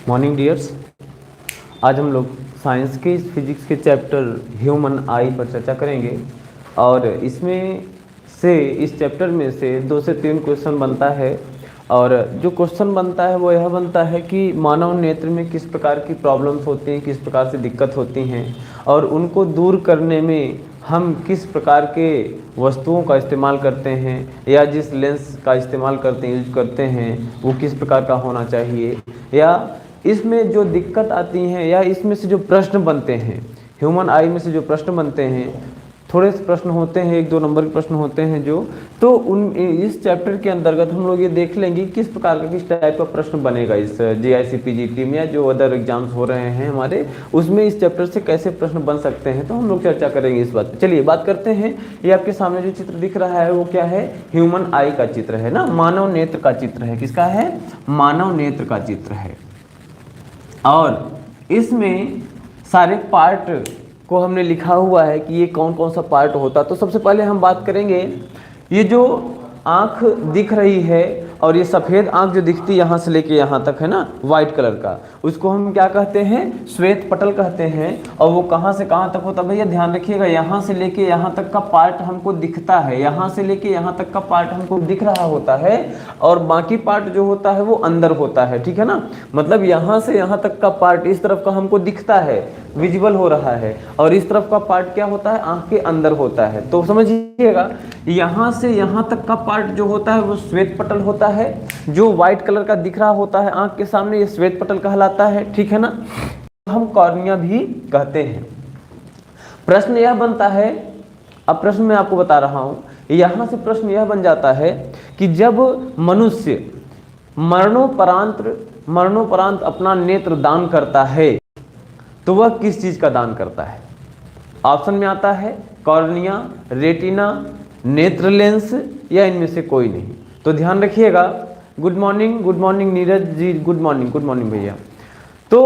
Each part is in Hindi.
Morning dears. आज हम लोग साइंस के फिजिक्स के चैप्टर ह्यूमन आई पर चर्चा करेंगे और इसमें से इस चैप्टर में से 2 से 3 क्वेश्चन बनता है। और जो क्वेश्चन बनता है वो यह बनता है कि मानव नेत्र में किस प्रकार की प्रॉब्लम्स होती हैं, किस प्रकार से दिक्कत होती हैं और उनको दूर करने में हम किस प्रकार के वस्तुओं का इस्तेमाल करते हैं या जिस लेंस का इस्तेमाल करते हैं यूज करते हैं वो किस प्रकार का होना चाहिए, या इसमें जो दिक्कत आती हैं या इसमें से जो प्रश्न बनते हैं, ह्यूमन आई में से जो प्रश्न बनते हैं, थोड़े से प्रश्न होते हैं, 1-2 नंबर के प्रश्न होते हैं जो, तो उन इस चैप्टर के अंतर्गत हम लोग ये देख लेंगे किस प्रकार का, किस टाइप का प्रश्न बनेगा इस JICPGT में या जो अदर एग्जाम्स हो रहे हैं हमारे, उसमें इस चैप्टर से कैसे प्रश्न बन सकते हैं, तो हम लोग चर्चा करेंगे इस बात पर। चलिए बात करते हैं। ये आपके सामने जो चित्र दिख रहा है वो क्या है? ह्यूमन आई का चित्र है ना, मानव नेत्र का चित्र है। किसका है? मानव नेत्र का चित्र है। और इसमें सारे पार्ट को हमने लिखा हुआ है कि ये कौन कौन सा पार्ट होता। तो सबसे पहले हम बात करेंगे, ये जो आँख दिख रही है और ये सफ़ेद आँख जो दिखती है यहाँ से लेके यहाँ तक है ना, वाइट कलर का, उसको हम क्या कहते हैं? श्वेत पटल कहते हैं। और वो कहाँ से कहाँ तक होता है भैया? ध्यान रखिएगा, यहाँ से लेके यहाँ तक का पार्ट हमको दिखता है, यहाँ से लेके यहाँ तक का पार्ट हमको दिख रहा होता है और बाकी पार्ट जो होता है वो अंदर होता है, ठीक है ना। मतलब यहाँ से यहाँ तक का पार्ट इस तरफ का हमको दिखता है, विजिबल हो रहा है, और इस तरफ का पार्ट क्या होता है? आँख के अंदर होता है। तो समझिएगा, यहाँ से यहाँ तक का पार्ट जो होता है वो श्वेत पटल होता है, जो व्हाइट कलर का दिख रहा होता है आँख के सामने, ये श्वेत पटल कहलाता है, ठीक है ना। हम कॉर्निया भी कहते हैं। प्रश्न यह बनता है, अब प्रश्न मैं आपको बता रहा हूँ, यहाँ से प्रश्न यह बन जाता है कि जब मनुष्य मरणोपरांत अपना नेत्र दान करता है तो वह किस चीज का दान करता है? ऑप्शन में आता है कॉर्निया, रेटिना, नेत्र लेंस या इनमें से कोई नहीं। तो ध्यान रखिएगा। Good morning Neeraj ji, good morning भैया। तो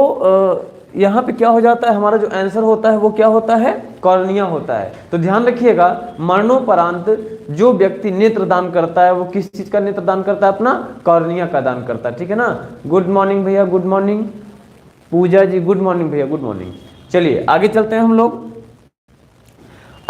यहाँ पे क्या हो जाता है, हमारा जो आंसर होता है वो क्या होता है? कॉर्निया होता है। तो ध्यान रखिएगा, मरणोपरांत जो व्यक्ति नेत्र दान करता है वो किस चीज का नेत्र दान करता है? अपना कॉर्निया का दान करता है, ठीक है ना। गुड मॉर्निंग भैया, गुड मॉर्निंग। पूजा जी गुड मॉर्निंग भैया, गुड मॉर्निंग। चलिए आगे चलते हैं हम लोग।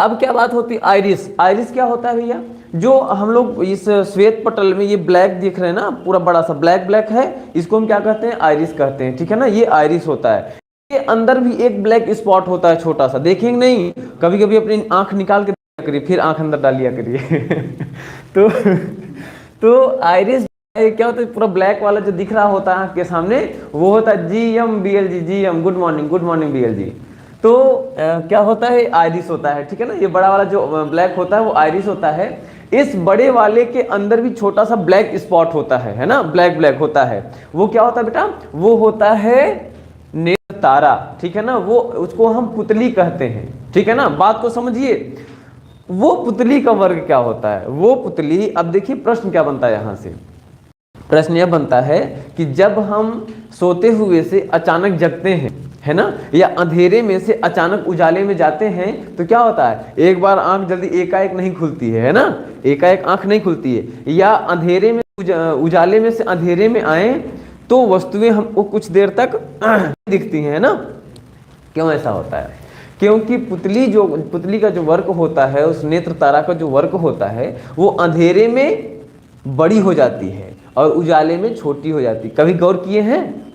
अब क्या बात होती है? आइरिस। आइरिस क्या होता है भैया? जो हम लोग इस श्वेत पटल में ये ब्लैक दिख रहे हैं ना, पूरा बड़ा सा ब्लैक है, इसको हम क्या कहते हैं? आइरिस कहते हैं, ठीक है ना। ये आइरिस होता है। ये अंदर भी एक ब्लैक स्पॉट होता है छोटा सा, देखेंगे नहीं, कभी कभी अपनी आंख निकाल के देखा करिए, फिर आंख अंदर डालिया करिए। तो आइरिस क्या होता है? पूरा ब्लैक वाला जो दिख रहा होता है आंख के सामने वो होता है GMBLG, GM good morning BLG। तो क्या होता है? आइरिस होता है, ठीक है ना। ये बड़ा वाला जो ब्लैक होता है वो आइरिस होता है। इस बड़े वाले के अंदर भी छोटा सा ब्लैक स्पॉट होता है ना, ब्लैक होता है। वो क्या होता है बेटा? वो होता है नेत्र तारा, ठीक है ना। वो उसको हम पुतली कहते हैं, ठीक है ना। बात को समझिए, वो पुतली का वर्ग क्या होता है? वो पुतली, अब देखिए प्रश्न क्या बनता है यहाँ से। प्रश्न यह बनता है कि जब हम सोते हुए से अचानक जगते हैं, है ना, या अंधेरे में से अचानक उजाले में जाते हैं तो क्या होता है? एक बार आंख जल्दी एकाएक नहीं खुलती है ना, एकाएक आंख नहीं खुलती है। या अंधेरे में उजाले में से अंधेरे में आए तो वस्तुएं हमको कुछ देर तक दिखती हैं, है ना। क्यों ऐसा होता है? क्योंकि पुतली का जो वर्क होता है, उस नेत्र तारा का जो वर्क होता है, वो अंधेरे में बड़ी हो जाती है और उजाले में छोटी हो जाती है। कभी गौर किए हैं?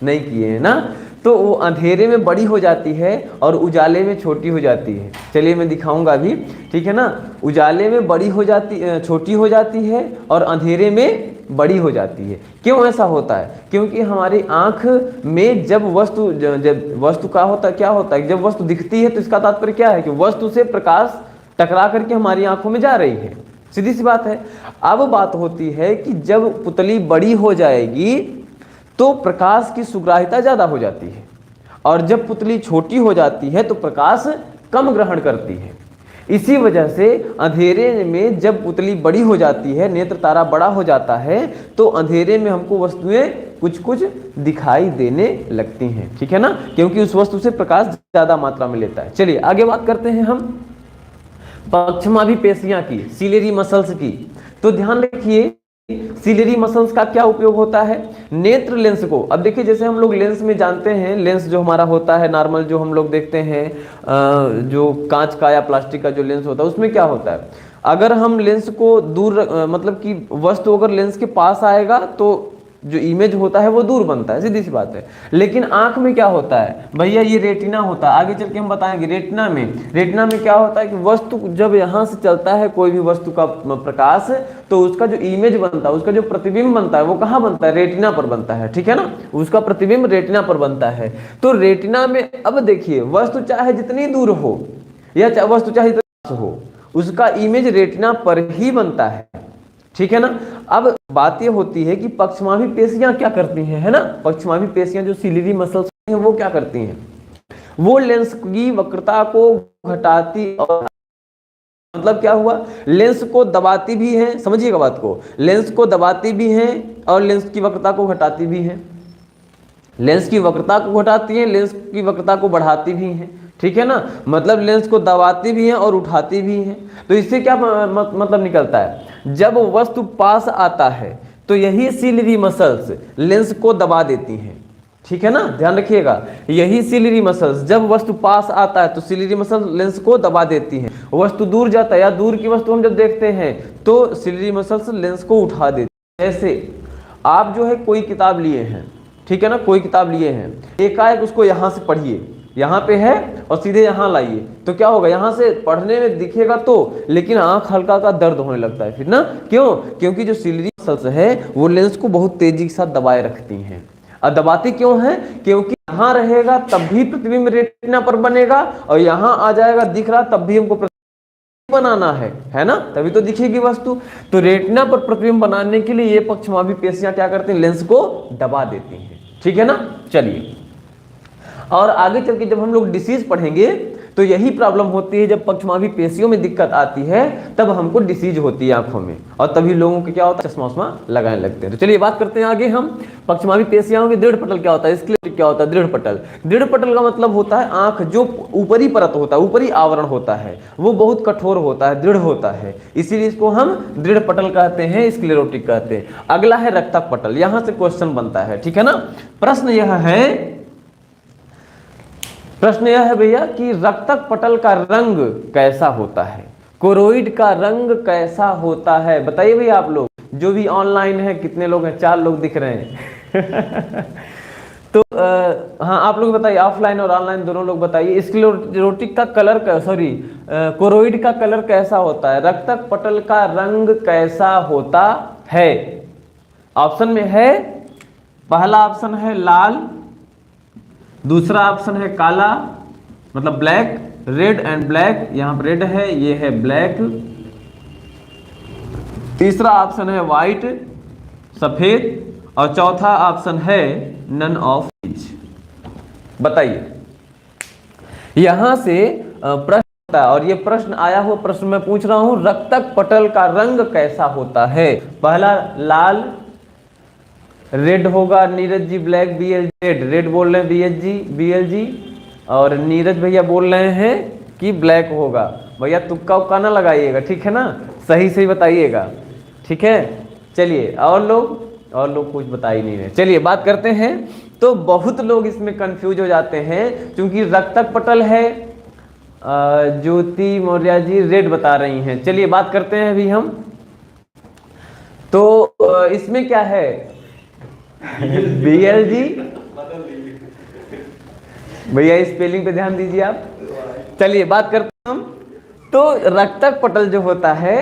नहीं किए हैं ना। तो वो अंधेरे में बड़ी हो जाती है और उजाले में छोटी हो जाती है। चलिए मैं दिखाऊंगा अभी, ठीक है ना। उजाले में बड़ी हो जाती, छोटी हो जाती है और अंधेरे में बड़ी हो जाती है। क्यों ऐसा होता है? क्योंकि हमारी आंख में जब वस्तु का होता क्या होता है? जब वस्तु दिखती है तो इसका तात्पर्य क्या है? कि वस्तु से प्रकाश टकरा करके हमारी आंखों में जा रही है, सीधी सी बात है। अब बात होती है कि जब पुतली बड़ी हो जाएगी तो प्रकाश की सुग्राह्यता ज्यादा हो जाती है, और जब पुतली छोटी हो जाती है तो प्रकाश कम ग्रहण करती है। इसी वजह से अंधेरे में जब पुतली बड़ी हो जाती है, नेत्र तारा बड़ा हो जाता है, तो अंधेरे में हमको वस्तुएं कुछ कुछ दिखाई देने लगती हैं, ठीक है ना, क्योंकि उस वस्तु से प्रकाश ज्यादा मात्रा में लेता है। चलिए आगे बात करते हैं हम पक्षमाभि पेशियां की, सिलेरी मसल्स की। तो ध्यान रखिए, सिलियरी मसल्स का क्या उपयोग होता है? नेत्र लेंस को, अब देखिए जैसे हम लोग लेंस में जानते हैं, लेंस जो हमारा होता है नॉर्मल जो हम लोग देखते हैं, जो कांच का या प्लास्टिक का जो लेंस होता है उसमें क्या होता है, अगर हम लेंस को दूर मतलब कि वस्तु अगर लेंस के पास आएगा तो जो इमेज होता है वो दूर बनता है, सीधी सी बात है। लेकिन आंख में क्या होता है भैया, ये रेटिना होता है, आगे चल के हम बताएंगे। रेटिना में क्या होता है कि वस्तु जब यहाँ से चलता है कोई भी वस्तु का प्रकाश, तो उसका जो इमेज बनता है, उसका जो प्रतिबिंब बनता है वो कहाँ बनता है? रेटिना पर बनता है, ठीक है ना, उसका प्रतिबिंब रेटिना पर बनता है। तो रेटिना में अब देखिए वस्तु चाहे जितनी दूर हो या वस्तु चाहे जितनी पास हो, उसका इमेज रेटिना पर ही बनता है, ठीक है ना। अब बात ये होती है कि पक्षमाभी पेशियां क्या करती हैं, है ना, पक्षमाभी पेशियां जो सिलियरी मसल्स हैं वो क्या करती हैं, वो लेंस की वक्रता को घटाती और मतलब क्या हुआ, लेंस को दबाती भी हैं, समझिएगा बात को, लेंस को दबाती भी हैं और लेंस की वक्रता को घटाती भी हैं। लेंस की वक्रता को घटाती हैं, लेंस की वक्रता को बढ़ाती भी हैं, ठीक है ना, मतलब लेंस को दबाती भी हैं और उठाती भी हैं। तो इससे क्या मतलब निकलता है, जब वस्तु पास आता है तो यही सिलियरी मसल्स लेंस को दबा देती हैं, ठीक है ना, ध्यान रखिएगा, यही सिलियरी मसल्स जब वस्तु पास आता है तो सिलियरी मसल्स लेंस को दबा देती हैं। वस्तु दूर जाता है या दूर की वस्तु हम जब देखते हैं तो सिलियरी मसल्स लेंस को उठा देती हैं। जैसे आप जो है कोई किताब लिए हैं, ठीक है ना, कोई किताब लिए हैं, एकाएक उसको यहाँ से पढ़िए, यहाँ पे है और सीधे यहाँ लाइए, तो क्या होगा, यहाँ से पढ़ने में दिखेगा तो, लेकिन आंख हल्का का दर्द होने लगता है फिर ना, क्यों? क्योंकि जो सिलियरी मसल्स है वो लेंस को बहुत तेजी के साथ दबाए रखती हैं। और दबाती क्यों है? क्योंकि यहाँ रहेगा तब भी प्रतिबिंब रेटिना पर बनेगा और यहाँ आ जाएगा दिख रहा तब भी हमको प्रतिबिंब बनाना है ना, तभी तो दिखेगी वस्तु। तो रेटिना पर प्रतिबिंब बनाने के लिए ये पक्षमाभी पेशियां क्या करती हैं, लेंस को दबा देती हैं, ठीक है ना। चलिए, और आगे चल के जब हम लोग डिसीज पढ़ेंगे तो यही प्रॉब्लम होती है, जब पक्षमाभी पेशियों में दिक्कत आती है तब हमको डिसीज होती है आंखों में, और तभी लोगों के क्या होता है, चश्मा उस्मा लगाने लगते हैं। तो चलिए बात करते हैं आगे हम, पक्षमाभी पेशियों की दृढ़ पटल क्या होता है, स्क्लेरोटिक क्या होता है, दृढ़ पटल। दृढ़ पटल का मतलब होता है आंख जो ऊपरी परत होता है, ऊपरी आवरण होता है, वो बहुत कठोर होता है, दृढ़ होता है, इसीलिए इसको हम दृढ़ पटल कहते हैं, स्क्लेरोटिक कहते हैं। अगला है रक्तक पटल, यहां से क्वेश्चन बनता है, ठीक है ना। प्रश्न यह है भैया कि रक्तक पटल का रंग कैसा होता है, कोरोइड का रंग कैसा होता है, बताइए भैया आप लोग जो भी ऑनलाइन है, कितने लोग हैं, 4 लोग दिख रहे हैं तो हाँ आप लोग बताइए, ऑफलाइन और ऑनलाइन दोनों लोग बताइए, स्क्लेरोटिक का कलर कोरोइड का कलर कैसा होता है, रक्तक पटल का रंग कैसा होता है। ऑप्शन में है, पहला ऑप्शन है लाल, दूसरा ऑप्शन है काला मतलब ब्लैक, रेड एंड ब्लैक, यहां पर रेड है, ये है ब्लैक, तीसरा ऑप्शन है व्हाइट सफेद, और चौथा ऑप्शन है नन ऑफ ईच। बताइए, यहां से प्रश्न होता है और ये प्रश्न आया हुआ प्रश्न मैं पूछ रहा हूं, रक्तक पटल का रंग कैसा होता है। पहला लाल, रेड होगा Neeraj ji, black BL red बोल रहे हैं BL जी, और नीरज भैया बोल रहे हैं कि ब्लैक होगा। भैया तुक्का उक्का ना लगाइएगा, ठीक है ना, सही सही बताइएगा, ठीक है। चलिए, और लोग कुछ बता ही नहीं रहे। चलिए बात करते हैं, तो बहुत लोग इसमें कंफ्यूज हो जाते हैं, क्योंकि रक्तक पटल है, ज्योति मौर्य जी रेड बता रही हैं। चलिए बात करते हैं अभी हम, तो इसमें क्या है BL जी, भैया स्पेलिंग पे ध्यान दीजिए आप। चलिए बात करते हैं हम, तो रक्तक पटल जो होता है,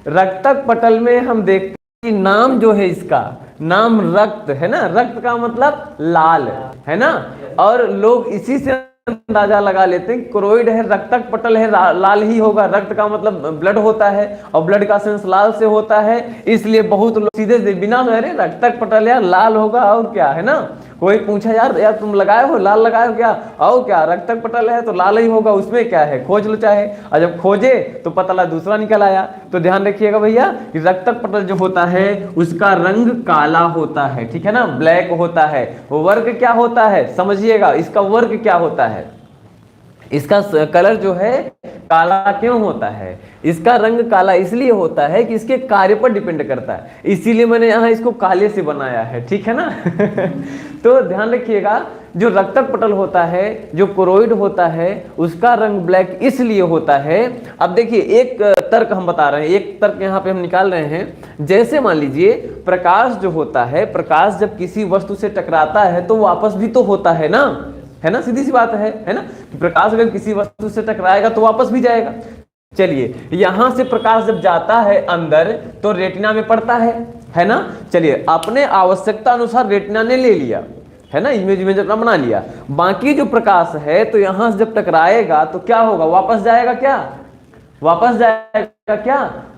रक्तक पटल में हम देखते हैं कि नाम जो है, इसका नाम रक्त है ना, रक्त का मतलब लाल है ना, और लोग इसी से अंदाजा लगा लेते हैं कोरोइड है, रक्तक पटल है, लाल ही होगा, रक्त का मतलब ब्लड होता है और ब्लड का सेंस लाल से होता है, इसलिए बहुत लोग सीधे बिना अरे रक्तक पटल यार लाल होगा और क्या है ना। कोई पूछा यार तुम लगाए हो, लाल लगाए हो क्या, और क्या रक्तक पटल है तो लाल ही होगा, उसमें क्या है, खोज लो चाहे, और जब खोजे तो पता लगा दूसरा निकल आया। तो ध्यान रखिएगा भैया कि रक्तक पटल जो होता है उसका रंग काला होता है, ठीक है ना, ब्लैक होता है। वो वर्ग क्या होता है समझिएगा, इसका वर्ग क्या होता है, इसका कलर जो है काला क्यों होता है? इसका रंग काला इसलिए होता है कि इसके कार्य पर डिपेंड करता है, इसीलिए मैंने यहाँ इसको काले से बनाया है, ठीक है ना। तो ध्यान रखिएगा, जो रक्तक पटल होता है, जो कोरोइड होता है, उसका रंग ब्लैक इसलिए होता है। अब देखिए एक तर्क हम बता रहे हैं, एक तर्क यहाँ पे हम निकाल रहे हैं। जैसे मान लीजिए प्रकाश जो होता है, प्रकाश जब किसी वस्तु से टकराता है तो वापस भी तो होता है ना, सीधी सी बात है ना, कि प्रकाश अगर किसी वस्तु से टकराएगा तो वापस भी जाएगा। चलिए यहां से प्रकाश जब जाता है अंदर तो रेटिना में पड़ता है ना। चलिए अपने आवश्यकता अनुसार रेटिना ने ले लिया, है ना, इमेज अपना बना लिया। बाकी जो प्रकाश है तो यहां से जब टकराएगा तो क्या होगा? वापस जाएगा क्या?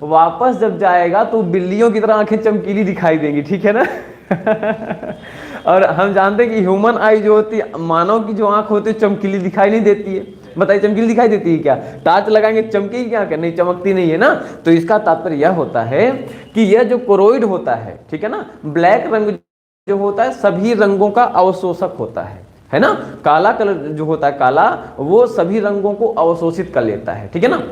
वापस जब जाएगा तो बिल्लियों की तरह आंखें चमकीली दिखाई देंगी, ठीक है ना। और हम जानते हैं कि ह्यूमन आई जो होती है, मानव की जो आंख होती है, चमकीली दिखाई नहीं देती है। बताइए चमकीली दिखाई देती है क्या? टॉर्च लगाएंगे चमकेगी क्या? नहीं, चमकती नहीं है ना। तो इसका तात्पर्य यह होता है कि यह जो कोरोइड होता है, ठीक है ना, ब्लैक रंग जो होता है सभी रंगों का अवशोषक होता है ना। काला कलर जो होता है, काला, वो सभी रंगों को अवशोषित कर लेता है, ठीक है ना।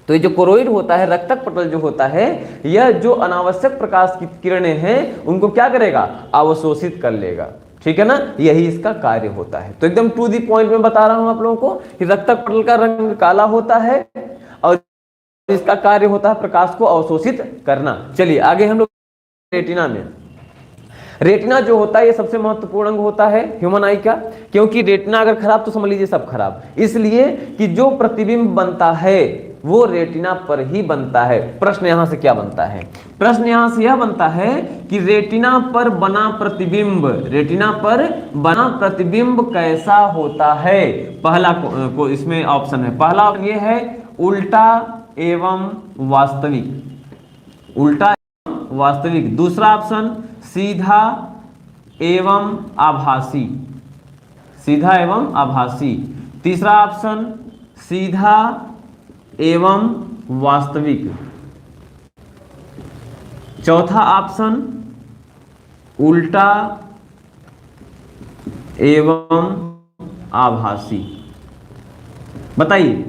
तो ये जो कोरोइड होता है, रक्तक पटल जो होता है, यह जो अनावश्यक प्रकाश की किरणें हैं उनको क्या करेगा? अवशोषित कर लेगा, ठीक है ना। यही इसका कार्य होता है। तो एकदम टू दी पॉइंट में बता रहा हूं आप लोगों को कि रक्तक पटल का रंग काला होता है और इसका कार्य होता है प्रकाश को अवशोषित करना। चलिए आगे हम लोग रेटिना में। रेटिना जो होता है ये सबसे महत्वपूर्ण अंग होता है ह्यूमन आई का, क्योंकि रेटिना अगर खराब तो समझ लीजिए सब खराब। इसलिए कि जो प्रतिबिंब बनता है वो रेटिना पर ही बनता है। प्रश्न यहां से क्या बनता है? प्रश्न यहां से यह बनता है कि रेटिना पर बना प्रतिबिंब कैसा होता है? पहला को इसमें ऑप्शन है, पहला ऑप्शन ये है उल्टा एवं वास्तविक। दूसरा ऑप्शन सीधा एवं आभासी। तीसरा ऑप्शन सीधा एवं वास्तविक। चौथा ऑप्शन उल्टा एवं आभासी। बताइए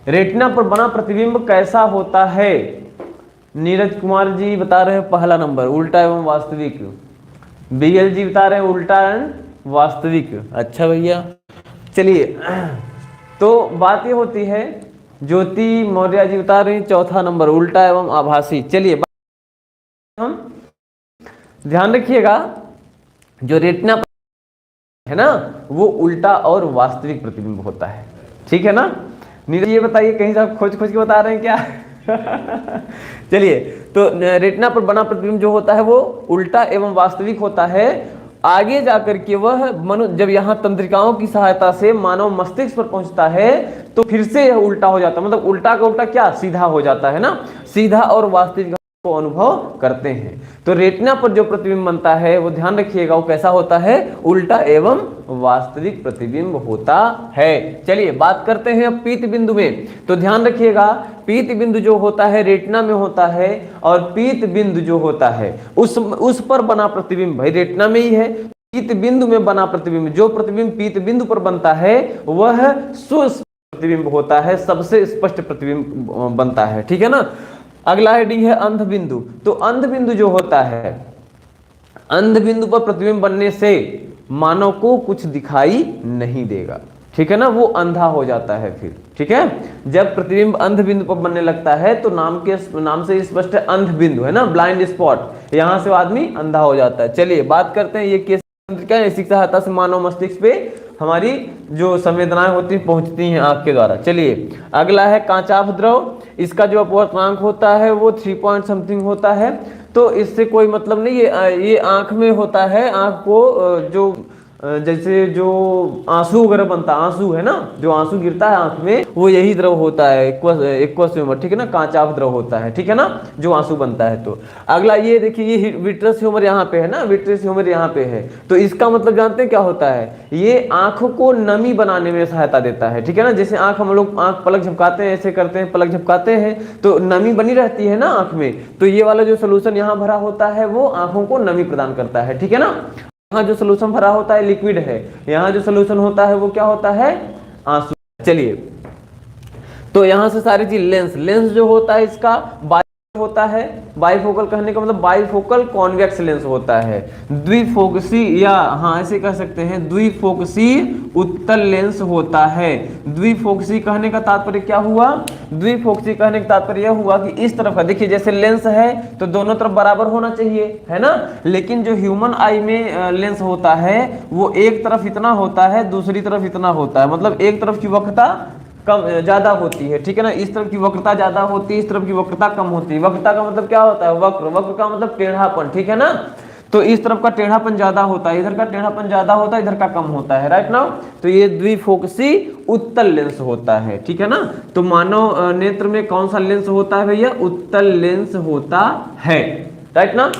रेटिना पर बना प्रतिबिंब कैसा होता है? नीरज कुमार जी बता रहे हैं पहला नंबर उल्टा एवं वास्तविक। बीएल जी बता रहे हैं उल्टा एवं वास्तविक। अच्छा भैया, चलिए तो बात ये होती है, ज्योति मौर्य जी बता रहे हैं चौथा नंबर उल्टा एवं आभासी। चलिए हम ध्यान रखिएगा, जो रेटिना है ना वो उल्टा और वास्तविक प्रतिबिंब होता है, ठीक है ना। नीरज ये बताइए कहीं से आप खोज के बता रहे हैं क्या? चलिए तो रेटिना पर बना प्रतिबिंब जो होता है वो उल्टा एवं वास्तविक होता है। आगे जाकर के वह जब यहाँ तंत्रिकाओं की सहायता से मानव मस्तिष्क पर पहुंचता है तो फिर से यह उल्टा हो जाता है, मतलब उल्टा का उल्टा क्या? सीधा हो जाता है ना। सीधा और वास्तविक को अनुभव करते हैं। तो रेटिना पर जो प्रतिबिंब बनता है वो ध्यान रखिएगा वो कैसा होता है? उल्टा एवं वास्तविक प्रतिबिंब होता है। चलिए बात करते हैं अब पीत बिंदु में। तो ध्यान रखिएगा पीत बिंदु जो होता है रेटिना में होता है, और पीत बिंदु जो होता है उस पर बना प्रतिबिंब भाई रेटिना में ही है। पीत बिंदु में बना प्रतिबिंब, जो प्रतिबिंब पीत बिंदु पर बनता है वह सुस्पष्ट प्रतिबिंब होता है, सबसे स्पष्ट प्रतिबिंब बनता है, ठीक है ना। अगला हेडिंग है अंध बिंदु। तो अंध बिंदु जो होता है, अंध बिंदु पर प्रतिबिंब बनने से मानव को कुछ दिखाई नहीं देगा, ठीक है ना, वो अंधा हो जाता है फिर, ठीक है। जब प्रतिबिंब अंध बिंदु पर बनने लगता है तो नाम से स्पष्ट है अंध बिंदु, है ना, ब्लाइंड स्पॉट, यहां से आदमी अंधा हो जाता है। चलिए बात करते हैं ये केस तंत्रिका है, इसी की सहायता से मानव मस्तिष्क पे हमारी जो संवेदनाएं होती पहुंचती हैं आंख के द्वारा। चलिए अगला है कांचाभ द्रव। इसका जो अपवर्तनांक होता है वो 3 पॉइंट समथिंग होता है। तो इससे कोई मतलब नहीं, ये आंख में होता है। आंख को जो जैसे जो आंसू वगैरह बनता है, आंसू है ना, जो आंसू गिरता है आंख में वो यही द्रव होता है, एक्वस ह्यूमर, ठीक है ना, कांचाभ द्रव होता है, ठीक है ना, जो आंसू बनता है। तो अगला ये देखिए ये विट्रस ह्यूमर यहाँ पे है ना, विट्रस ह्यूमर यहाँ पे है। तो इसका मतलब जानते हैं क्या होता है? ये आंख को नमी बनाने में सहायता देता है, ठीक है ना। जैसे आंख हम लोग आंख पलक झपकाते हैं, ऐसे करते हैं, पलक झपकाते हैं तो नमी बनी रहती है ना आंख में। तो ये वाला जो सोल्यूशन यहाँ भरा होता है वो आंखों को नमी प्रदान करता है, ठीक है ना। यहाँ जो सोल्यूशन भरा होता है लिक्विड है, यहाँ जो सोल्यूशन होता है वो क्या होता है? आंसू। चलिए, तो यहां से सारी चीज लेंस, लेंस जो होता है इसका होता है, बाइफोकल कहने का मतलब बाइफोकल कॉन्वेक्स लेंस होता है। द्विफोकसी, या हाँ ऐसे कह सकते हैं द्विफोकसी उत्तल लेंस होता है। द्विफोकसी कहने का तात्पर्य क्या हुआ? द्विफोकसी कहने का तात्पर्य यह हुआ कि इस तरफ का, देखिए जैसे लेंस है तो दोनों तरफ बराबर होना चाहिए, है ना, लेकिन जो ह्यूमन आई में लेंस होता है वो एक तरफ इतना होता है, दूसरी तरफ इतना होता है, मतलब एक तरफ की वक्रता कम ज्यादा होती है, ठीक है ना, इस तरफ की वक्रता ज्यादा होती है, इस तरफ की वक्रता कम होती है। वक्रता का मतलब क्या होता है? वक्र, वक्र का मतलब टेढ़ापन, ठीक है ना, तो इस तरफ का टेढ़ापन ज्यादा होता है, इधर का टेढ़ापन ज्यादा होता है, इधर का कम होता है, राइट नाउ। तो ये द्विफोकसी उत्तल लेंस होता है, ठीक है ना। तो मानव नेत्र में कौन सा लेंस होता है भैया? उत्तल लेंस होता है, राइट ना,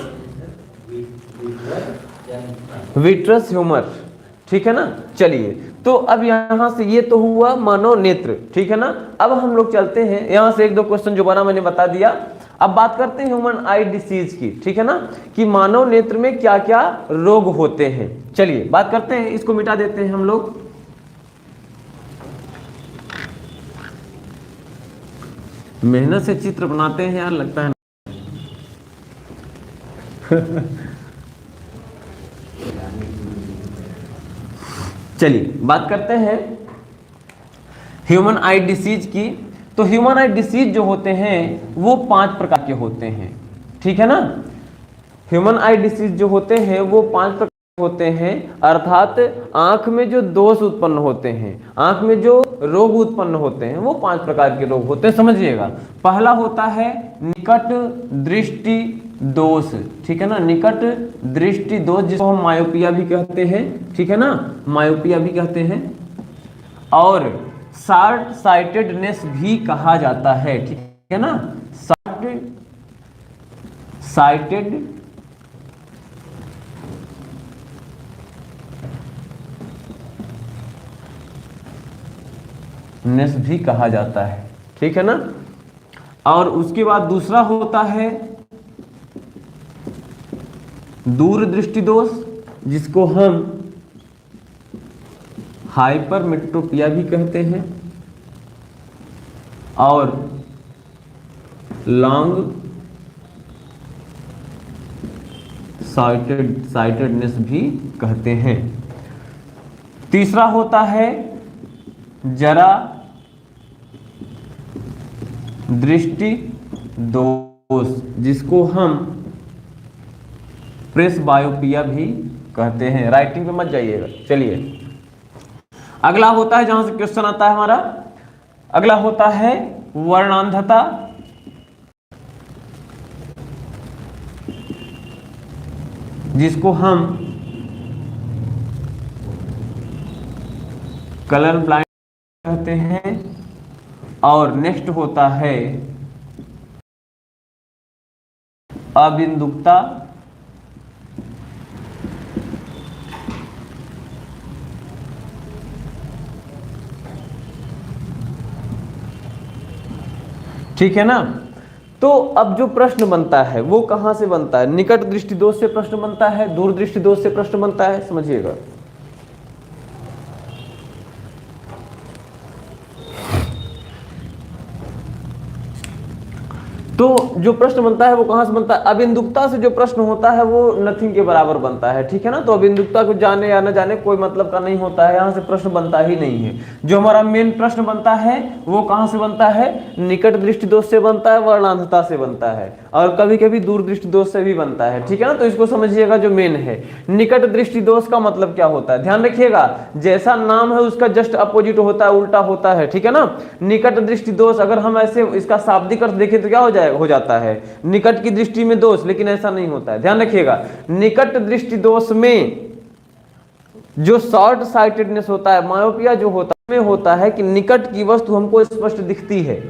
विट्रस ह्यूमर, ठीक है ना। चलिए, तो अब यहां से ये तो हुआ मानव नेत्र, ठीक है ना। अब हम लोग चलते हैं, यहां से एक दो क्वेश्चन जो बना मैंने बता दिया। अब बात करते हैं ह्यूमन आई डिसीज की, ठीक है ना, कि मानव नेत्र में क्या क्या रोग होते हैं। चलिए बात करते हैं, इसको मिटा देते हैं हम लोग। मेहनत से चित्र बनाते हैं यार, लगता है चलिए बात करते हैं ह्यूमन आई डिसीज की। तो ह्यूमन आई डिसीज जो होते हैं वो 5 प्रकार के होते हैं, ठीक है ना। ह्यूमन आई डिसीज जो होते हैं वो 5 प्रकार के होते हैं, अर्थात आंख में जो दोष उत्पन्न होते हैं, आंख में जो रोग उत्पन्न होते हैं वो 5 प्रकार के रोग होते हैं, समझिएगा। पहला होता है निकट दृष्टि दोष, ठीक है ना, निकट दृष्टि दोष जिसको हम मायोपिया भी कहते हैं, ठीक है ना, मायोपिया भी कहते हैं, और शॉर्ट साइटेडनेस भी कहा जाता है, ठीक है ना, शॉर्ट साइटेड नेस भी कहा जाता है, ठीक है ना। और उसके बाद दूसरा होता है दूर दृष्टि दोष, जिसको हम हाइपरमेट्रोपिया भी कहते हैं, और लॉन्ग साइटेडनेस भी कहते हैं। तीसरा होता है जरा दृष्टि दोष, जिसको हम प्रेस बायोपिया भी कहते हैं। राइटिंग पे मत जाइएगा। चलिए अगला होता है, जहां से क्वेश्चन आता है हमारा, अगला होता है वर्णांधता, जिसको हम कलर ब्लाइंड कहते हैं। और नेक्स्ट होता है अबिंदुकता, ठीक है ना। तो अब जो प्रश्न बनता है वो कहां से बनता है? निकट दृष्टि दोष से प्रश्न बनता है, दूर दृष्टि दोष से प्रश्न बनता है, समझिएगा। तो जो प्रश्न बनता है वो कहां से बनता है? अबिंदुकता से जो प्रश्न होता है वो नथिंग के बराबर बनता है, ठीक है ना। तो अबिंदुकता को जाने या न जाने कोई मतलब का नहीं होता है, यहां से प्रश्न बनता ही नहीं है। जो हमारा मेन प्रश्न बनता है वो कहां से बनता है? निकट दृष्टि दोष से बनता है, वर्णांधता से बनता है, और कभी कभी दूर दृष्टि दोष से भी बनता है, ठीक है ना। तो इसको समझिएगा जो मेन है। निकट दृष्टि दोष का मतलब क्या होता है? ध्यान रखिएगा, जैसा नाम है उसका जस्ट अपोजिट होता है, उल्टा होता है, ठीक है ना। निकट दृष्टि दोष, अगर हम ऐसे इसका शाब्दिक अर्थ देखें तो क्या हो जाता है? निकट की दृष्टि में दोष, लेकिन ऐसा नहीं होता है। ध्यान रखिएगा, निकट दृष्टि दोष में जो शॉर्ट साइटेडनेस होता है, मायोपिया जो होता है, में होता है कि निकट की वस्तु हमको स्पष्ट दिखती है,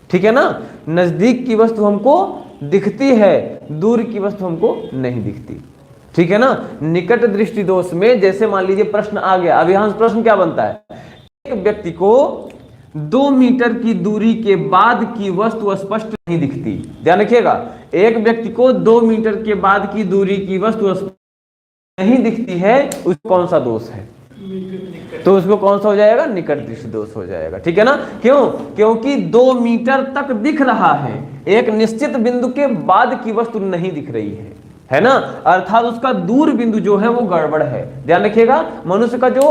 ठीक है ना, नजदीक की वस्तु हमको दिखती है, दूर की वस्तु हमको नहीं दिखती, ठीक है ना। निकट दृष्टि दोष में जैसे मान लीजिए प्रश्न आ गया, अब यहां प्रश्न क्या बनता है? एक व्यक्ति को 2 मीटर की दूरी के बाद की वस्तु स्पष्ट नहीं दिखती। ध्यान रखिएगा, एक व्यक्ति को 2 मीटर के बाद की दूरी की वस्तु नहीं दिखती है, उसको कौन सा दोष है? तो उसको कौन सा हो जाएगा, निकट दृष्टि दोष हो जाएगा। ठीक है ना, क्यों, क्योंकि 2 मीटर तक दिख रहा है, एक निश्चित बिंदु के बाद की वस्तु नहीं दिख रही है ना, अर्थात उसका दूर बिंदु जो है वो गड़बड़ है। ध्यान रखिएगा, मनुष्य का जो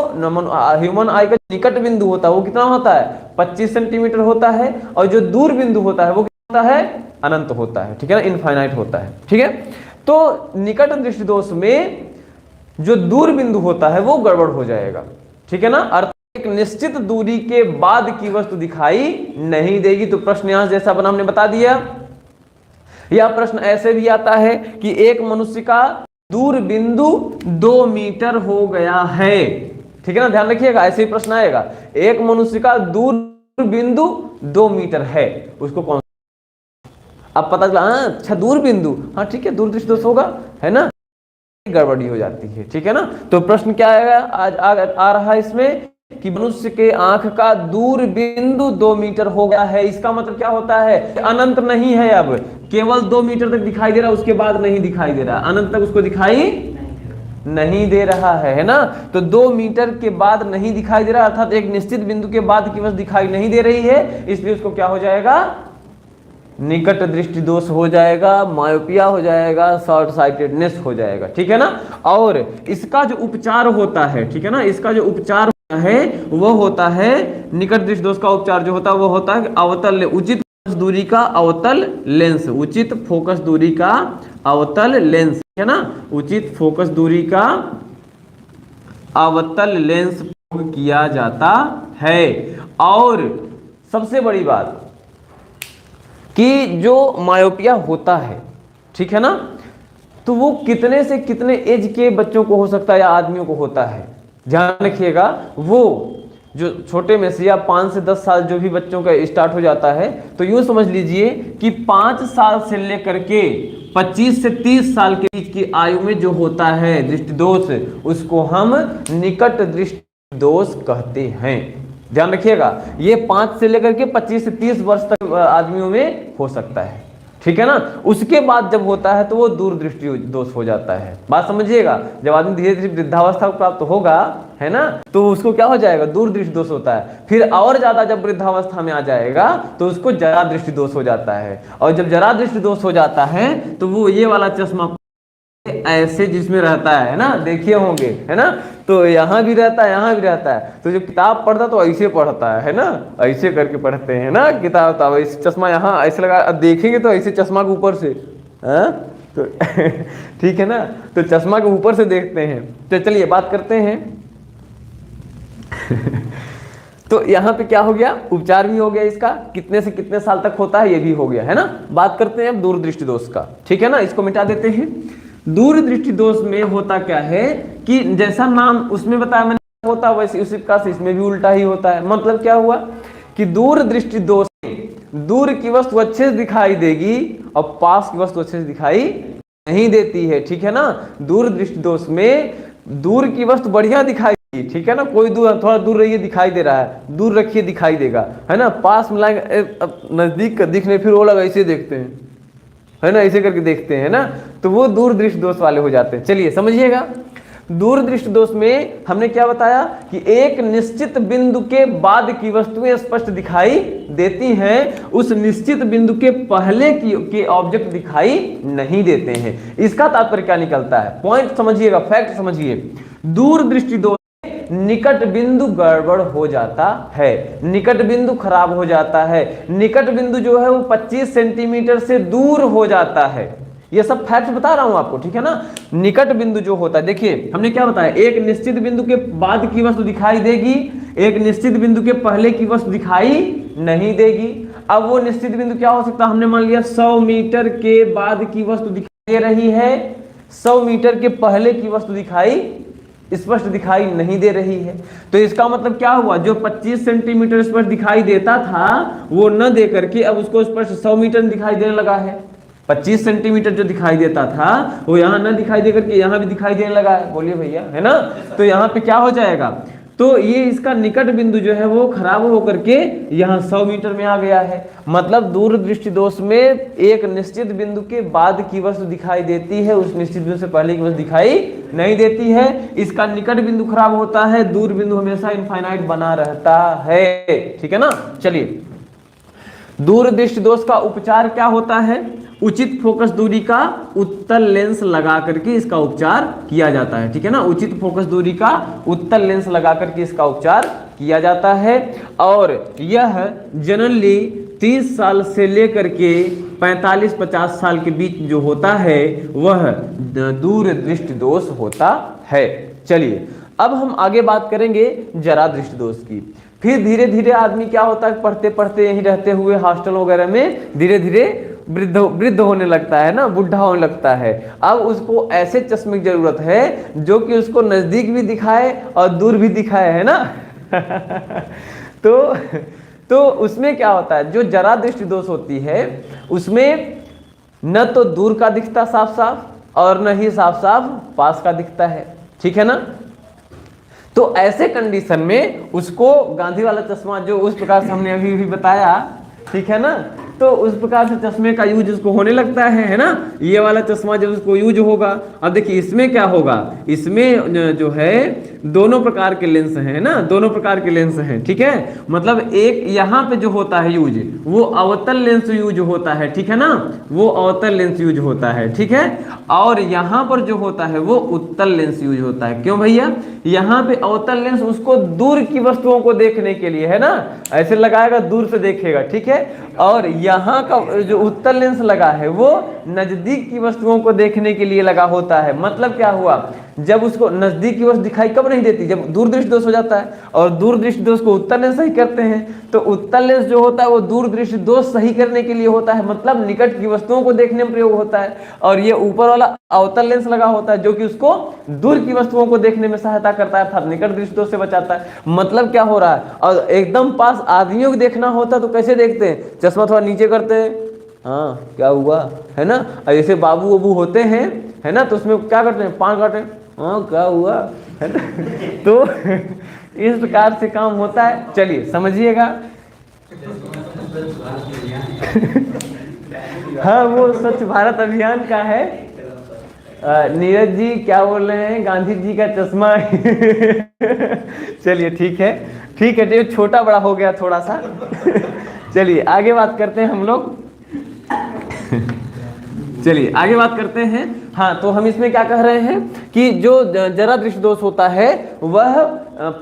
ह्यूमन आई का निकट बिंदु होता है वो कितना होता है, 25 सेंटीमीटर होता है, और जो दूर बिंदु होता है वो कितना होता है, अनंत होता है। ठीक है ना, इनफाइनाइट होता है। ठीक है, तो निकट दृष्टि दोष में जो दूर बिंदु होता है वो गड़बड़ हो जाएगा। ठीक है ना, अर्थात एक निश्चित दूरी के बाद की वस्तु दिखाई नहीं देगी। तो प्रश्न यहां जैसा बना हमने बता दिया। यह प्रश्न ऐसे भी आता है कि एक मनुष्य का दूर बिंदु 2 मीटर हो गया है। ठीक है ना, ध्यान रखिएगा, ऐसे ही प्रश्न आएगा, एक मनुष्य का दूर बिंदु 2 मीटर है, उसको कौन, अब पता चला, हाँ अच्छा दूर बिंदु, हाँ ठीक है, दूरदृष्टि दोष होगा, है ना, गड़बड़ी हो जाती है। ठीक है ना, तो प्रश्न क्या आएगा आज आ रहा है इसमें कि मनुष्य के आंख का दूर बिंदु 2 मीटर हो गया है। इसका मतलब क्या होता है, अनंत नहीं है, अब केवल 2 मीटर तक दिखाई दे रहा है, उसके बाद नहीं दिखाई दे रहा, अनंत तक उसको दिखाई नहीं दे रहा है ना। तो 2 मीटर के बाद नहीं दिखाई दे रहा, अर्थात एक निश्चित बिंदु के बाद की वस्तु दिखाई नहीं दे रही है, इसलिए उसको क्या हो जाएगा, निकट दृष्टि दोष हो जाएगा, मायोपिया हो जाएगा, शॉर्ट साइटेडनेस हो जाएगा। ठीक है ना, और इसका जो उपचार होता है, ठीक है ना, इसका जो उपचार होता है वो होता है, निकट दृष्टि दोष का उपचार जो होता है वो होता है अवतल, उचित फोकस दूरी का अवतल लेंस, उचित फोकस दूरी का अवतल लेंस, है ना, उचित फोकस दूरी का अवतल लेंस किया जाता है। और सबसे बड़ी बात कि जो मायोपिया होता है, ठीक है ना, तो वो कितने से कितने एज के बच्चों को हो सकता है या आदमियों को होता है, ध्यान रखिएगा। वो जो छोटे में से या 5 से 10 साल जो भी बच्चों का स्टार्ट हो जाता है, तो यूं समझ लीजिए कि 5 साल से लेकर के 25 से 30 साल के बीच की आयु में जो होता है दृष्टि दोष, उसको हम निकट दृष्टि दोष कहते हैं। ध्यान रखिएगा, ये 5 से लेकर के 25 से 30 वर्ष तक आदमियों में हो सकता है। ठीक है ना, उसके बाद जब होता है तो वो दूर दृष्टि दोष हो जाता है। बात समझिएगा, जब आदमी धीरे धीरे वृद्धावस्था को प्राप्त होगा, है ना, तो उसको क्या हो जाएगा, दूर दृष्टि दोष होता है। फिर और ज्यादा जब वृद्धावस्था में आ जाएगा तो उसको जरा दृष्टि दोष हो जाता है, और जब जरा दृष्टि दोष हो जाता है तो वो ये वाला चश्मा ऐसे जिसमें रहता है ना, देखे होंगे, है ना, तो यहाँ भी रहता है, यहाँ भी रहता है। तो जो किताब पढ़ता तो ऐसे पढ़ता है ना, ऐसे करके पढ़ते हैं ना किताब, तो ऐसे चश्मा यहाँ ऐसे लगा, अब देखेंगे तो ऐसे चश्मा के ऊपर से, हाँ तो ठीक है ना, तो चश्मा के ऊपर से देखते हैं। तो चलिए बात करते हैं तो यहाँ पे क्या हो गया, उपचार भी हो गया इसका, कितने से कितने साल तक होता है ये भी हो गया, है ना। बात करते हैं अब दूरदृष्टि दोष का। ठीक है ना, इसको मिटा देते हैं। दूर दृष्टि दोष में होता क्या है कि जैसा नाम उसमें बताया मैंने होता वैसे उसी प्रकार से इसमें भी उल्टा ही होता है। मतलब क्या हुआ कि दूर दृष्टि दोष में दूर की वस्तु अच्छे से दिखाई देगी और पास की वस्तु अच्छे से दिखाई नहीं देती है। ठीक है ना, दूर दृष्टि दोष में दूर की वस्तु बढ़िया दिखाई देगी, ठीक है ना, कोई दूर थोड़ा दूर रहिए दिखाई दे रहा है, दूर रखिए दिखाई देगा, है ना, पास में लाएंगे नजदीक का दिखने फिर वो लोग ऐसे देखते हैं, है ना, ऐसे करके देखते हैं ना, तो वो दूर दृष्टि दोष वाले हो जाते हैं। चलिए समझिएगा, दूर दृष्टि दोष में हमने क्या बताया कि एक निश्चित बिंदु के बाद की वस्तुएं स्पष्ट दिखाई देती हैं, उस निश्चित बिंदु के पहले के ऑब्जेक्ट दिखाई नहीं देते हैं। इसका तात्पर्य क्या निकलता है, पॉइंट समझिएगा, फैक्ट समझिए। दूर दृष्टि दोष निकट बिंदु गड़बड़ हो जाता है, निकट बिंदु खराब हो जाता है, निकट बिंदु जो है वो 25 सेंटीमीटर से दूर हो जाता है। ये सब फैक्ट बता रहा हूं आपको, ठीक है ना। निकट बिंदु जो होता है, देखिए हमने क्या बताया, एक निश्चित बिंदु के बाद की वस्तु दिखाई देगी, एक निश्चित बिंदु के पहले की वस्तु दिखाई नहीं देगी। अब वो निश्चित बिंदु क्या हो सकता है, हमने मान लिया 100 मीटर के बाद की वस्तु दिखाई दे रही है, 100 मीटर के पहले की वस्तु दिखाई स्पष्ट दिखाई नहीं दे रही है। तो इसका मतलब क्या हुआ, जो 25 सेंटीमीटर स्पष्ट दिखाई देता था वो न दे करके अब उसको स्पष्ट 100 मीटर दिखाई देने लगा है। 25 सेंटीमीटर जो दिखाई देता था वो यहाँ न दिखाई दे करके यहाँ भी दिखाई देने लगा है। बोलिए भैया, है ना। तो यहाँ पे क्या हो जाएगा, तो ये इसका निकट बिंदु जो है वो खराब होकर के यहाँ 100 मीटर में आ गया है। मतलब दूर दृष्टि दोष में एक निश्चित बिंदु के बाद की वस्तु दिखाई देती है, उस निश्चित बिंदु से पहले की वस्तु दिखाई नहीं देती है। इसका निकट बिंदु खराब होता है, दूर बिंदु हमेशा इनफाइनाइट बना रहता है। ठीक है ना। चलिए, दूर दृष्टि दोष का उपचार क्या होता है? उचित फोकस दूरी का उत्तल लेंस लगा करके इसका उपचार किया जाता है। ठीक है ना। उचित फोकस दूरी का उत्तल लेंस लगा करके इसका उपचार किया जाता है। और यह जनरली 30 साल से लेकर के 45-50 साल के बीच जो होता है वह दूर दृष्टि दोष होता है। चलिए, अब हम आगे बात करेंगे जरा दृष्टि दोष की। फिर धीरे धीरे आदमी क्या होता है, पढ़ते पढ़ते यहीं रहते हुए हॉस्टल वगैरह में धीरे धीरे वृद्ध होने लगता है ना, बुढ़ा होने लगता है। अब उसको ऐसे चश्मे की जरूरत है जो कि उसको नजदीक भी दिखाए और दूर भी दिखाए, है ना। तो उसमें क्या होता है, जो जरा दृष्टि दोष होती है उसमें न तो दूर का दिखता साफ साफ और न ही साफ साफ पास का दिखता है। ठीक है ना। तो ऐसे कंडीशन में उसको गांधी वाला चश्मा जो उस प्रकार से हमने अभी भी बताया, ठीक है ना, तो उस प्रकार से चश्मे का यूज उसको होने लगता है ना। ये वाला चश्मा जब उसको यूज होगा, अब देखिए इसमें क्या होगा, इसमें जो है दोनों प्रकार के लेंस हैं ना, दोनों प्रकार के लेंस हैं। ठीक है। मतलब एक यहाँ पे जो होता है यूज वो अवतल लेंस यूज होता है। ठीक है ना, वो अवतल लेंस यूज होता है। ठीक है। और यहाँ पर जो होता है वो उत्तल लेंस यूज होता है। क्यों भैया? यहाँ पे अवतल लेंस उसको दूर की वस्तुओं को देखने के लिए, है ना, ऐसे लगाएगा दूर से देखेगा। ठीक है। और यहाँ का जो उत्तल लेंस लगा है वो नजदीक की वस्तुओं को देखने के लिए लगा होता है। मतलब क्या हुआ, जब उसको नजदीक की वस्तु दिखाई कब नहीं देती, जब दूर दृष्टि दोष हो जाता है। और दूर दृष्टि दोष को उत्तल लेंस सही करते हैं, तो उत्तल लेंस जो होता है वो दूर दृष्टि दोष सही करने के लिए होता है, मतलब निकट की वस्तुओं को देखने में प्रयोग होता है। और ये ऊपर वाला अवतल लेंस लगा होता है जो कि उसको दूर की वस्तुओं को देखने में सहायता करता है, अर्थात निकट दृष्टि दोष से बचाता है। मतलब क्या हो रहा है, और एकदम पास आदमियों को देखना होता है तो कैसे देखते हैं, चश्मा थोड़ा नीचे करते हैं, हाँ क्या हुआ, है ना। और जैसे बाबू वबू होते हैं, है ना, तो उसमें क्या करते हैं, पान काटे, हाँ क्या हुआ, है ना। तो इस प्रकार से काम होता है। चलिए समझिएगा। हाँ, वो स्वच्छ भारत अभियान का है। नीरज जी क्या बोल रहे हैं, गांधी जी का चश्मा। चलिए ठीक है, ठीक है, जो छोटा बड़ा हो गया थोड़ा सा। चलिए आगे बात करते हैं हम लोग। चलिए आगे बात करते हैं। हाँ, तो हम इसमें क्या कह रहे हैं कि जो जरा दृष्टि दोष होता है वह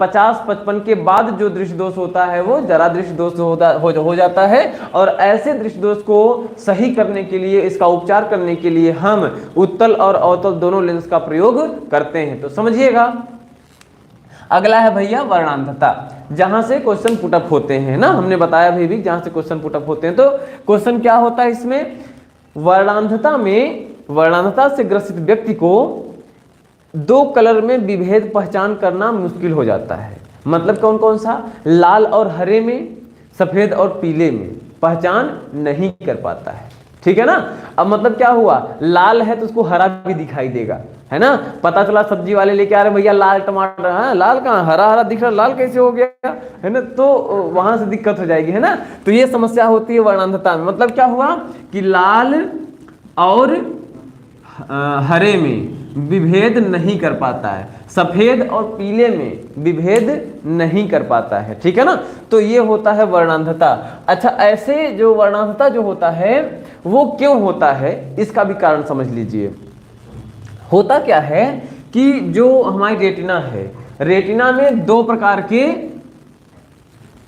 50-55 के बाद जो दृष्टि दोष होता है वो जरा दृष्टि दोष हो जाता है। और ऐसे दृष्टि दोष को सही करने के लिए, इसका उपचार करने के लिए हम उत्तल और अवतल दोनों लेंस का प्रयोग करते हैं। तो समझिएगा। अगला है भैया वर्णांधता, जहां से क्वेश्चन पुटअप होते हैं ना, हमने बताया भी जहां से क्वेश्चन पुटअप होते हैं। तो क्वेश्चन क्या होता है इसमें, वर्णांधता में वर्णांधता से ग्रसित व्यक्ति को दो कलर में विभेद पहचान करना मुश्किल हो जाता है। मतलब कौन कौन सा, लाल और हरे में, सफेद और पीले में पहचान नहीं कर पाता है। ठीक है ना। अब मतलब क्या हुआ, लाल है तो उसको हरा भी दिखाई देगा, है ना। पता चला सब्जी वाले लेके आ रहे भैया लाल टमाटर, हाँ लाल कहाँ, हरा हरा दिख रहा, लाल कैसे हो गया, है ना। तो वहां से दिक्कत हो जाएगी, है ना। तो ये समस्या होती है वर्णांधता में। मतलब क्या हुआ कि लाल और हरे में विभेद नहीं कर पाता है, सफेद और पीले में विभेद नहीं कर पाता है। ठीक है ना। तो ये होता है वर्णांधता। अच्छा, ऐसे जो वर्णांधता जो होता है वो क्यों होता है, इसका भी कारण समझ लीजिए। होता क्या है कि जो हमारी रेटिना है, रेटिना में दो प्रकार के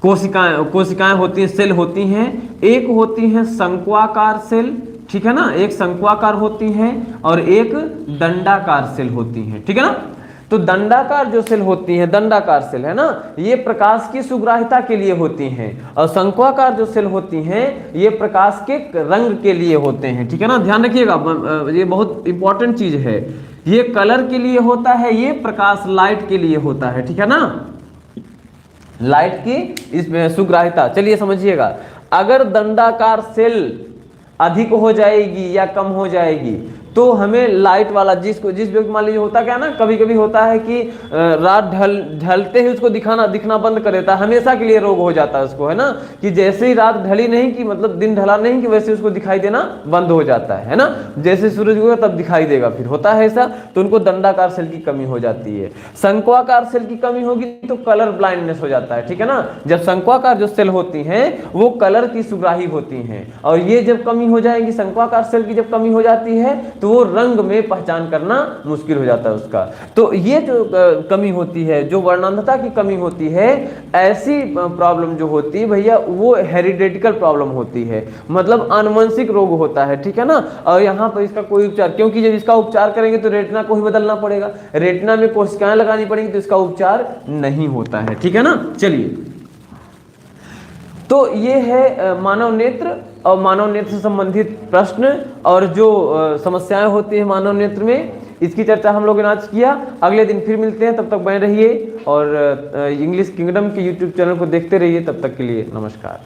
कोशिकाएं होती हैं, सेल होती हैं। एक होती हैं शंक्वाकार सेल, ठीक है ना, एक शंक्वाकार होती हैं और एक दंडाकार सेल होती हैं। ठीक है ना। तो दंडाकार जो सेल होती हैं, दंडाकार सेल है ना, ये प्रकाश की सुग्राहिता के लिए होती हैं। और शंक्वाकार जो सेल होती हैं ये प्रकाश के रंग के लिए होते हैं। ठीक है ना, ध्यान रखिएगा, ये बहुत इंपॉर्टेंट चीज है। ये कलर के लिए होता है, ये प्रकाश लाइट के लिए होता है। ठीक है ना, लाइट की इसमें सुग्राहिता। चलिए समझिएगा, अगर दंडाकार सेल अधिक हो जाएगी या कम हो जाएगी तो हमें लाइट वाला जिस व्यक्ति मान लीजिए होता क्या ना, कभी कभी होता है कि रात ढलते ही उसको दिखना बंद कर देता है, हमेशा के लिए रोग हो जाता है उसको, है ना, कि जैसे ही रात ढली नहीं कि मतलब दिन ढला नहीं कि वैसे उसको दिखाई देना बंद हो जाता है ना, जैसे सूरज उगेगा तब दिखाई देगा, फिर होता है ऐसा, तो उनको दंडाकार सेल की कमी हो जाती है। शंक्वाकार सेल की कमी होगी तो कलर ब्लाइंडनेस हो जाता है, ठीक है ना। जब शंक्वाकार जो सेल होती हैं वो कलर की सुग्राही होती हैं, और ये जब कमी हो जाएगी, शंक्वाकार सेल की जब कमी हो जाती है तो वो रंग में पहचान करना मुश्किल हो जाता है उसका। तो ये जो कमी होती है, जो वर्णांधता की कमी होती है, ऐसी प्रॉब्लम जो होती है भैया वो हेरिडेटिकल प्रॉब्लम होती है, मतलब आनुवंशिक रोग होता है, ठीक है ना। और यहाँ पर इसका कोई उपचार, क्योंकि जब इसका उपचार करेंगे तो रेटिना को ही बदलना पड़ेगा, रेटिना में कोशिकाएं लगानी पड़ेंगी, तो इसका उपचार नहीं होता है, ठीक है ना। चलिए, तो ये है मानव नेत्र और मानव नेत्र से संबंधित प्रश्न और जो समस्याएं होती हैं मानव नेत्र में, इसकी चर्चा हम लोगों ने आज किया। अगले दिन फिर मिलते हैं, तब तक बने रहिए और इंग्लिश किंगडम के यूट्यूब चैनल को देखते रहिए। तब तक के लिए नमस्कार।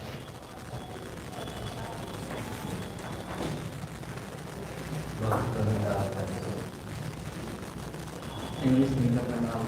इंग्लिश किंगडम का नाम